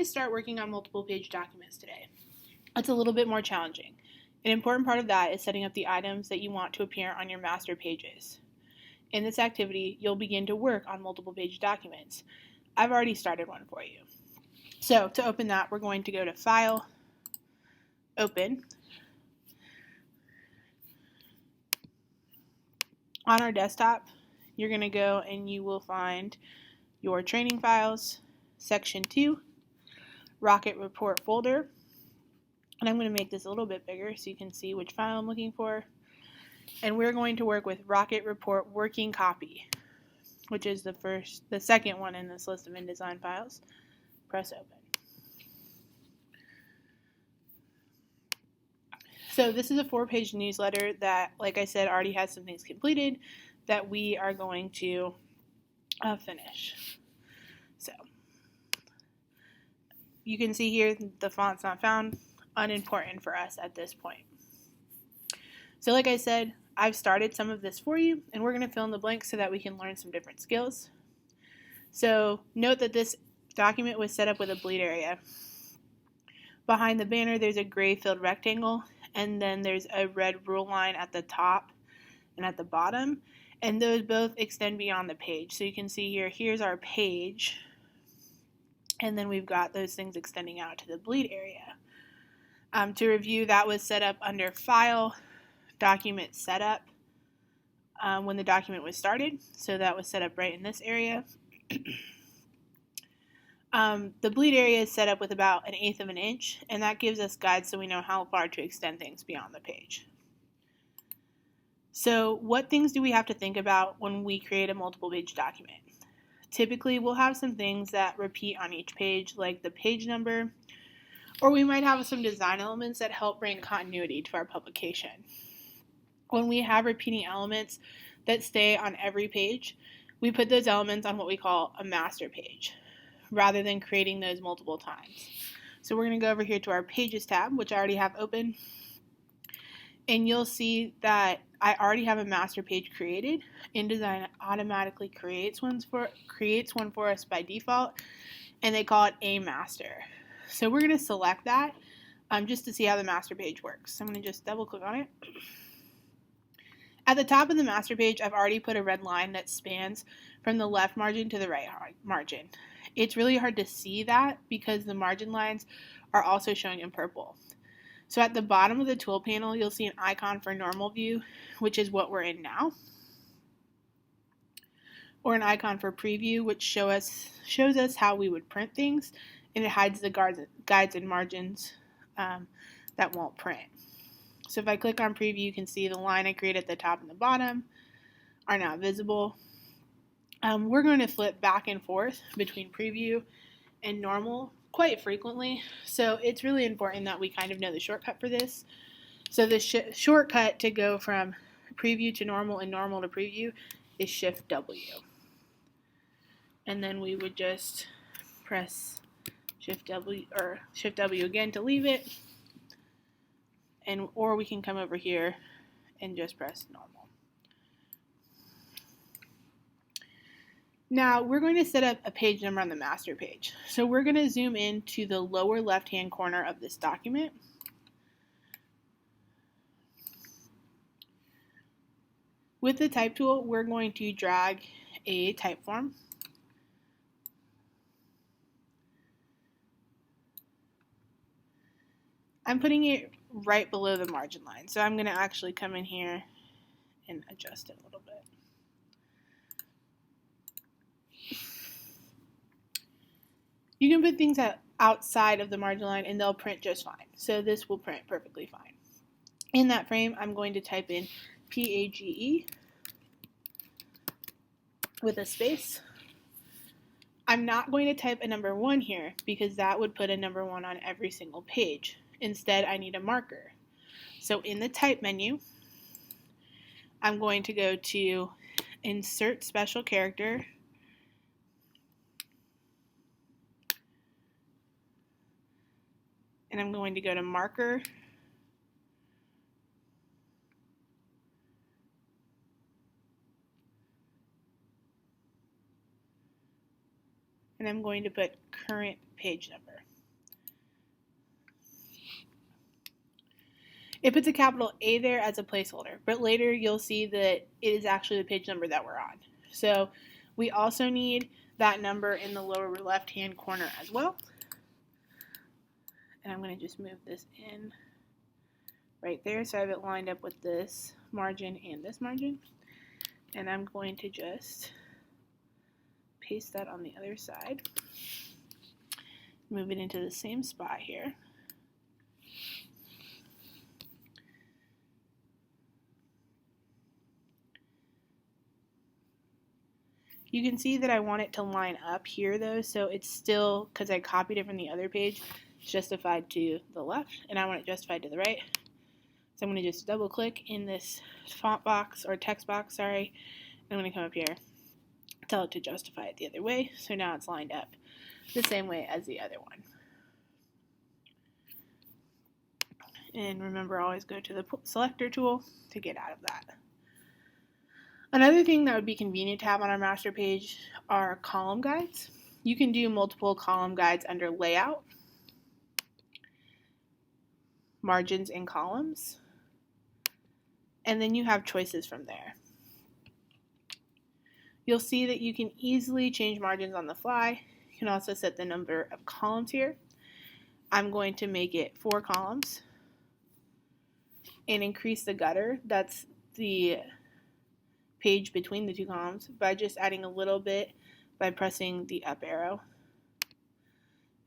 to start working on multiple page documents today. It's a little bit more challenging. An important part of that is setting up the items that you want to appear on your master pages. In this activity, you'll begin to work on multiple page documents. I've already started one for you. So to open that, we're going to go to File, Open. On our desktop, you're going to go and you will find your training files, section 2, Rocket Report folder. And I'm going to make this a little bit bigger so you can see which file I'm looking for. And we're going to work with Rocket Report working copy, which is the second one in this list of InDesign files. Press open. So this is a 4-page newsletter that, like I said, already has some things completed that we are going to finish. So you can see here the font's not found, unimportant for us at this point. So like I said, I've started some of this for you, and we're going to fill in the blanks so that we can learn some different skills. So note that this document was set up with a bleed area. Behind the banner, there's a gray filled rectangle, and then there's a red rule line at the top and at the bottom, and those both extend beyond the page. So you can see here, here's our page, and then we've got those things extending out to the bleed area. To review, that was set up under File, Document Setup when the document was started, so that was set up right in this area. The bleed area is set up with about 1/8 of an inch, and that gives us guides so we know how far to extend things beyond the page. So what things do we have to think about when we create a multiple page document? Typically, we'll have some things that repeat on each page, like the page number, or we might have some design elements that help bring continuity to our publication. When we have repeating elements that stay on every page, we put those elements on what we call a master page, rather than creating those multiple times. So we're going to go over here to our Pages tab, which I already have open, and you'll see that I already have a master page created. InDesign automatically creates one for us by default, and they call it a master. So we're going to select that just to see how the master page works. So I'm going to just double click on it. At the top of the master page, I've already put a red line that spans from the left margin to the right margin. It's really hard to see that because the margin lines are also showing in purple. So at the bottom of the tool panel, you'll see an icon for normal view, which is what we're in now, or an icon for preview, which shows us how we would print things, and it hides the guides and margins that won't print. So if I click on preview, you can see the line I created at the top and the bottom are now visible. We're going to flip back and forth between preview and normal quite frequently, so it's really important that we kind of know the shortcut for this. So the shortcut to go from preview to normal and normal to preview is Shift W. And then we would just press Shift W again to leave it, or we can come over here and just press normal. Now we're going to set up a page number on the master page. So we're going to zoom in to the lower left-hand corner of this document. With the type tool, we're going to drag a type form. I'm putting it right below the margin line, so I'm going to actually come in here and adjust it a little bit. You can put things outside of the margin line and they'll print just fine. So this will print perfectly fine. In that frame, I'm going to type in PAGE with a space. I'm not going to type a number 1 here because that would put a number 1 on every single page. Instead, I need a marker. So in the type menu, I'm going to go to Insert Special Character, and I'm going to go to Marker, and I'm going to put Current Page Number. It puts a capital A there as a placeholder, but later you'll see that it is actually the page number that we're on. So we also need that number in the lower left-hand corner as well. And I'm going to just move this in right there so I have it lined up with this margin and this margin. And I'm going to just paste that on the other side. Move it into the same spot here. You can see that I want it to line up here though, so it's still, because I copied it from the other page, justified to the left, and I want it justified to the right. So I'm going to just double click in this font box, or text box, sorry, and I'm going to come up here, tell it to justify it the other way, so now it's lined up the same way as the other one. And remember, always go to the selector tool to get out of that. Another thing that would be convenient to have on our master page are column guides. You can do multiple column guides under layout, margins and columns, and then you have choices from there. You'll see that you can easily change margins on the fly. You can also set the number of columns here. I'm going to make it 4 columns and increase the gutter. That's the page between the 2 columns by just adding a little bit by pressing the up arrow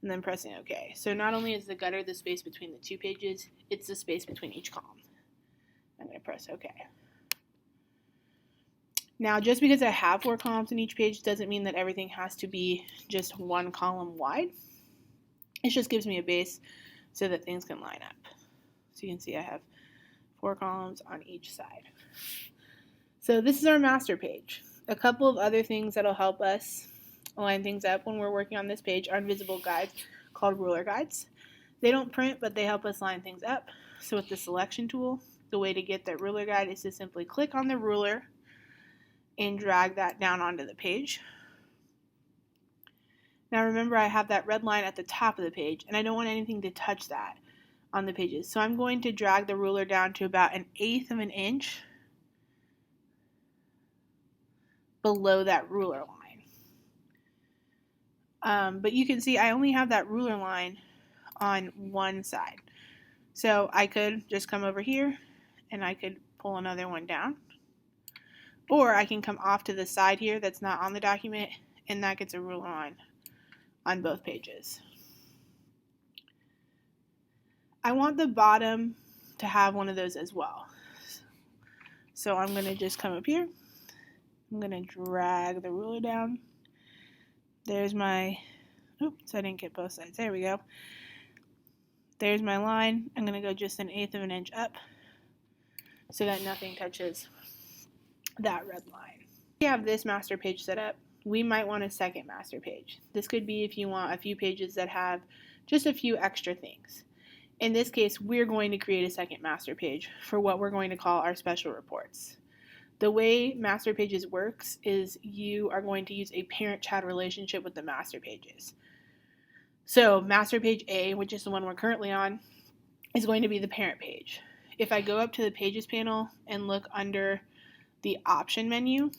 and then pressing OK. So not only is the gutter the space between the 2 pages, it's the space between each column. I'm going to press OK. Now, just because I have 4 columns in each page doesn't mean that everything has to be just 1 column wide. It just gives me a base so that things can line up. So you can see I have 4 columns on each side. So this is our master page. A couple of other things that'll help us line things up when we're working on this page are invisible guides called ruler guides. They don't print, but they help us line things up. So with the selection tool, the way to get that ruler guide is to simply click on the ruler and drag that down onto the page. Now remember, I have that red line at the top of the page, and I don't want anything to touch that on the pages. So I'm going to drag the ruler down to about 1/8 of an inch below that ruler line. But you can see I only have that ruler line on one side. So I could just come over here and I could pull another one down. Or I can come off to the side here that's not on the document, and that gets a ruler line on both pages. I want the bottom to have one of those as well. So I'm going to just come up here. I'm going to drag the ruler down. There's my, oops, I didn't get both sides. There we go. There's my line. I'm going to go just 1/8 of an inch up so that nothing touches that red line. We have this master page set up. We might want a second master page. This could be if you want a few pages that have just a few extra things. In this case, we're going to create a second master page for what we're going to call our special reports. The way master pages works is you are going to use a parent-child relationship with the master pages. So master page A, which is the one we're currently on, is going to be the parent page. If I go up to the pages panel and look under the option menu,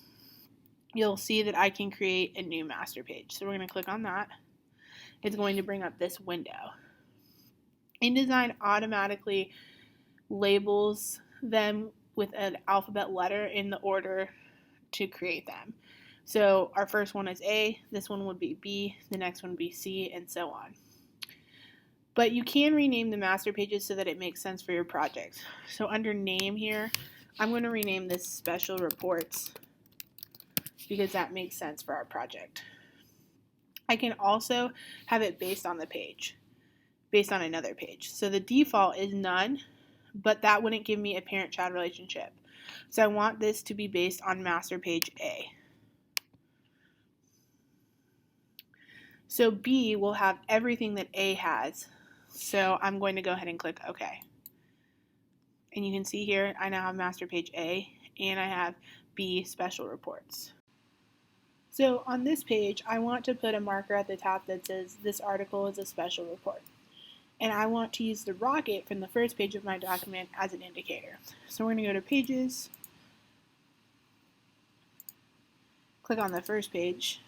you'll see that I can create a new master page. So we're going to click on that. It's going to bring up this window. InDesign automatically labels them with an alphabet letter in the order to create them. So our first one is A, this one would be B, the next one would be C, and so on. But you can rename the master pages so that it makes sense for your project. So under name here, I'm going to rename this special reports because that makes sense for our project. I can also have it based on the page, based on another page. So the default is none, but that wouldn't give me a parent-child relationship. So I want this to be based on master page A. So B will have everything that A has. So I'm going to go ahead and click OK. And you can see here I now have master page A and I have B special reports. So on this page, I want to put a marker at the top that says this article is a special report. and I want to use the rocket from the first page of my document as an indicator. So we're going to go to Pages, click on the first page,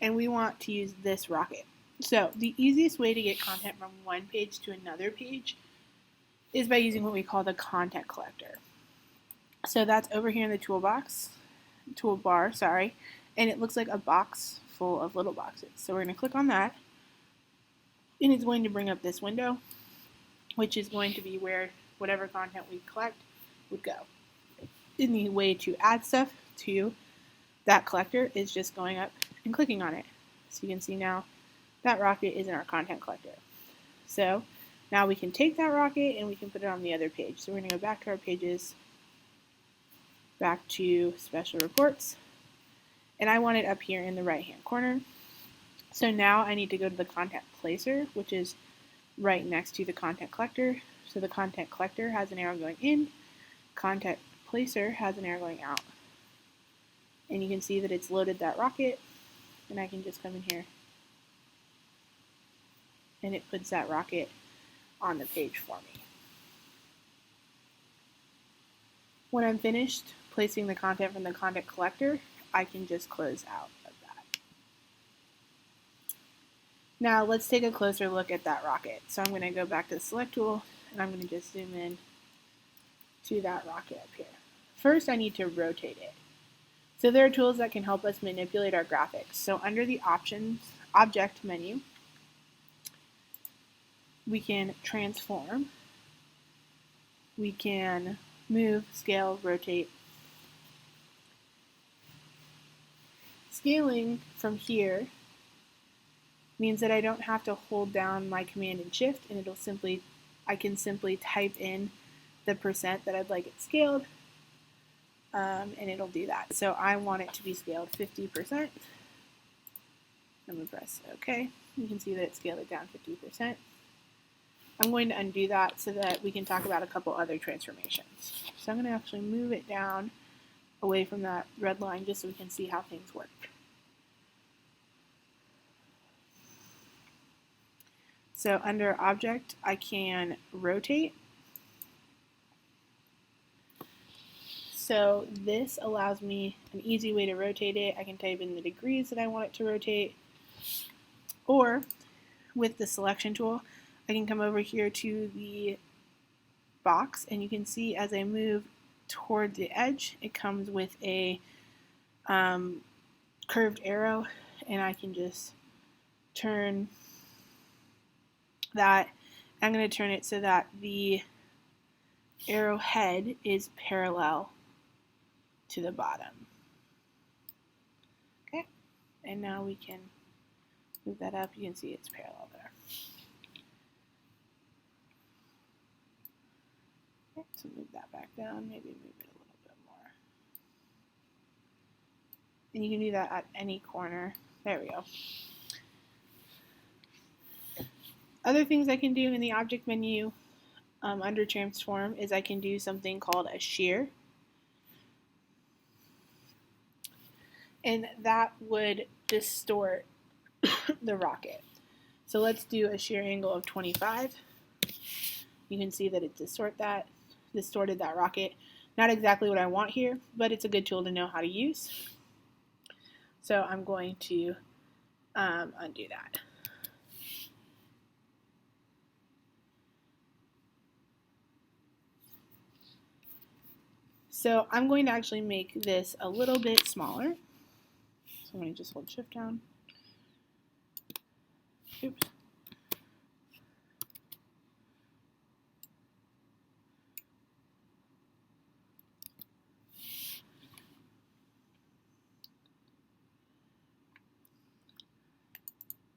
and we want to use this rocket. So the easiest way to get content from one page to another page is by using what we call the content collector. So that's over here in the toolbar, sorry, and it looks like a box full of little boxes. So we're going to click on that, and it's going to bring up this window, which is going to be where whatever content we collect would go. And the way to add stuff to that collector is just going up and clicking on it. So you can see now that rocket is in our content collector. So now we can take that rocket and we can put it on the other page. So we're going to go back to our pages, back to special reports, and I want it up here in the right hand corner. So now I need to go to the content placer, which is right next to the content collector. So the content collector has an arrow going in, content placer has an arrow going out. And you can see that it's loaded that rocket, and I can just come in here and it puts that rocket on the page for me. When I'm finished placing the content from the content collector, I can just close out of that. Now let's take a closer look at that rocket. So I'm going to go back to the select tool, and I'm going to just zoom in to that rocket up here. First, I need to rotate it. So there are tools that can help us manipulate our graphics. So under the Options Object menu, we can transform, we can move, scale, rotate. Scaling from here means that I don't have to hold down my Command and Shift, and I can simply type in the percent that I'd like it scaled, and it'll do that. So I want it to be scaled 50%. I'm going to press OK. You can see that it scaled it down 50%. I'm going to undo that so that we can talk about a couple other transformations. So I'm going to actually move it down away from that red line just so we can see how things work. So under Object, I can rotate. So this allows me an easy way to rotate it. I can type in the degrees that I want it to rotate. Or with the selection tool, I can come over here to the box, and you can see as I move toward the edge, it comes with a curved arrow, and I can just turn that. I'm going to turn it so that the arrowhead is parallel to the bottom. Okay, and now we can move that up. You can see it's parallel there. Okay, so move that back down, maybe move it a little bit more. And you can do that at any corner. There we go. Other things I can do in the object menu under transform is I can do something called a shear. And that would distort the rocket. So let's do a shear angle of 25. You can see that it distorted that rocket. Not exactly what I want here, but it's a good tool to know how to use. So I'm going to undo that. So I'm going to actually make this a little bit smaller. So I'm going to just hold Shift down. Oops.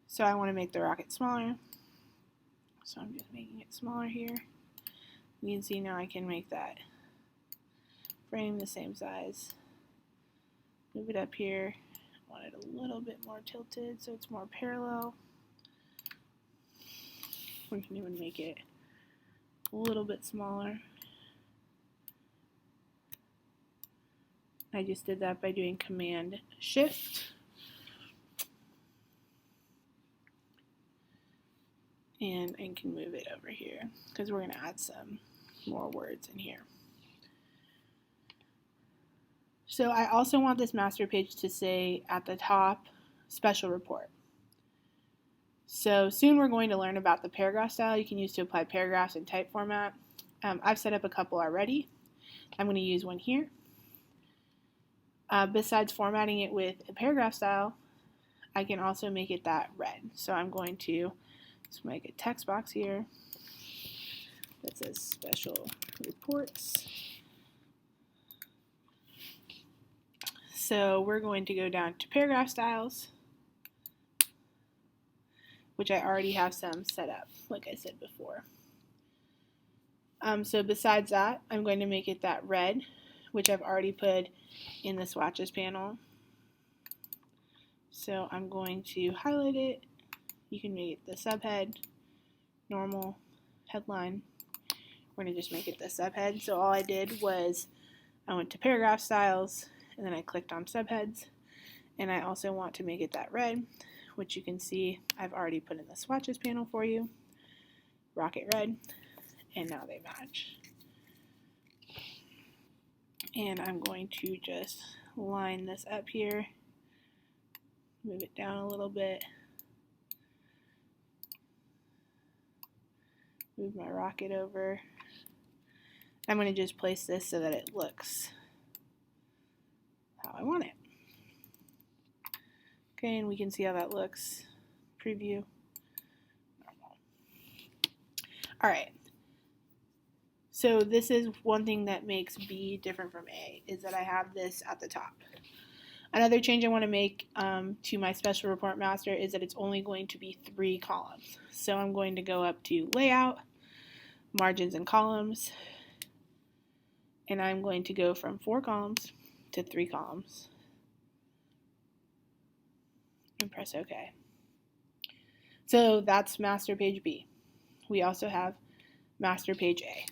So I want to make the rocket smaller. So I'm just making it smaller here. You can see now I can make that frame the same size. Move it up here. I want it a little bit more tilted so it's more parallel. We can even make it a little bit smaller. I just did that by doing Command Shift. And I can move it over here because we're going to add some more words in here. So I also want this master page to say at the top, special report. So soon we're going to learn about the paragraph style you can use to apply paragraphs in type format. I've set up a couple already. I'm going to use one here. Besides formatting it with a paragraph style, I can also make it that red. So I'm going to just make a text box here that says special reports. So we're going to go down to paragraph styles, which I already have some set up, like I said before. So besides that, I'm going to make it that red, which I've already put in the swatches panel. So I'm going to highlight it. You can make it the subhead, normal, headline. We're going to just make it the subhead. So all I did was I went to paragraph styles, and then I clicked on subheads. And I also want to make it that red, which you can see I've already put in the swatches panel for you. Rocket red. And now they match. And I'm going to just line this up here, move it down a little bit, move my rocket over. I'm going to just place this so that it looks how I want it. Okay, and we can see how that looks. Preview. Alright. So this is one thing that makes B different from A, is that I have this at the top. Another change I want to make to my special report master is that it's only going to be 3 columns. So I'm going to go up to layout, margins and columns, and I'm going to go from 4 columns to 3 columns and press OK. So that's master page B. We also have master page A.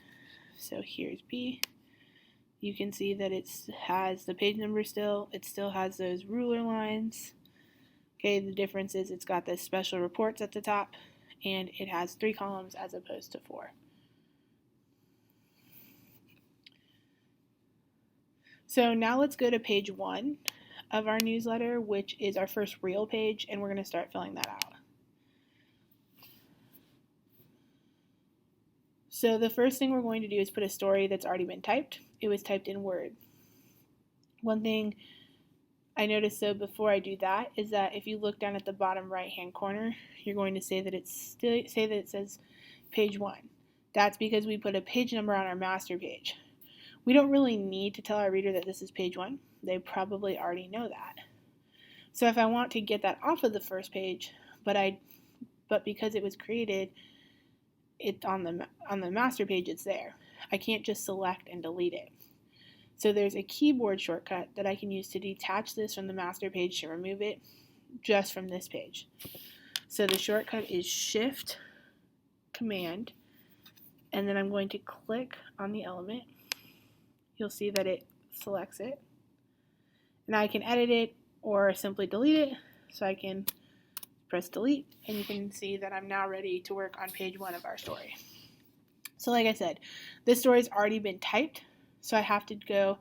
So here's B. You can see that it has the page number still. It still has those ruler lines. Okay, the difference is it's got the special reports at the top, and it has 3 columns as opposed to 4. So now let's go to page 1 of our newsletter, which is our first real page, and we're going to start filling that out. So the first thing we're going to do is put a story that's already been typed. It was typed in Word. One thing I noticed though before I do that is that if you look down at the bottom right hand corner, you're going to say that it says page 1. That's because we put a page number on our master page. We don't really need to tell our reader that this is page 1. They probably already know that. So if I want to get that off of the first page, but because it was created on the master page, it's there. I can't just select and delete it. So there's a keyboard shortcut that I can use to detach this from the master page to remove it just from this page. So the shortcut is Shift Command, and then I'm going to click on the element. You'll see that it selects it. Now I can edit it or simply delete it. So I can press delete, and you can see that I'm now ready to work on page 1 of our story. So like I said, this story's already been typed, so I have to go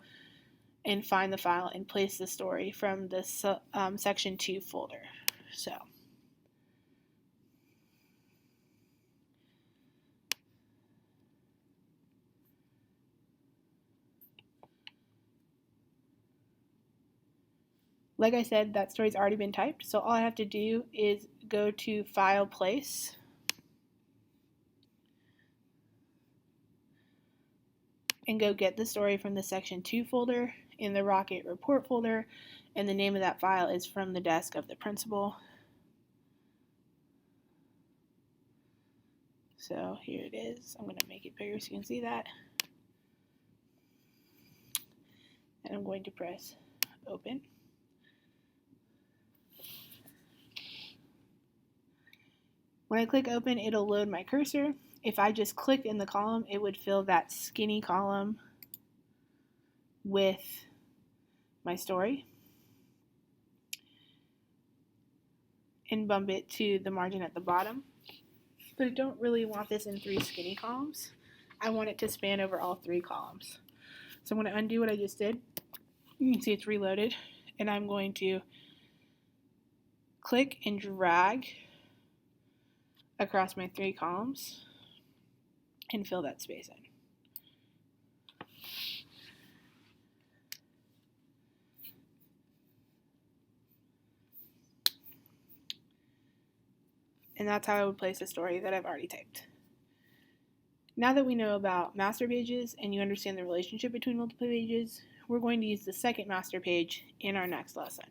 and find the file and place the story from the section 2 folder. So like I said, that story's already been typed, so all I have to do is go to File, Place, and go get the story from the section 2 folder in the Rocket Report folder, and the name of that file is From the Desk of the Principal. So here it is. I'm going to make it bigger so you can see that. And I'm going to press Open. When I click Open, it'll load my cursor. If I just clicked in the column, it would fill that skinny column with my story and bump it to the margin at the bottom. but I don't really want this in 3 skinny columns. I want it to span over all 3 columns. So I'm going to undo what I just did. You can see it's reloaded, and I'm going to click and drag across my 3 columns and fill that space in. And that's how I would place a story that I've already typed. Now that we know about master pages and you understand the relationship between multiple pages, we're going to use the second master page in our next lesson.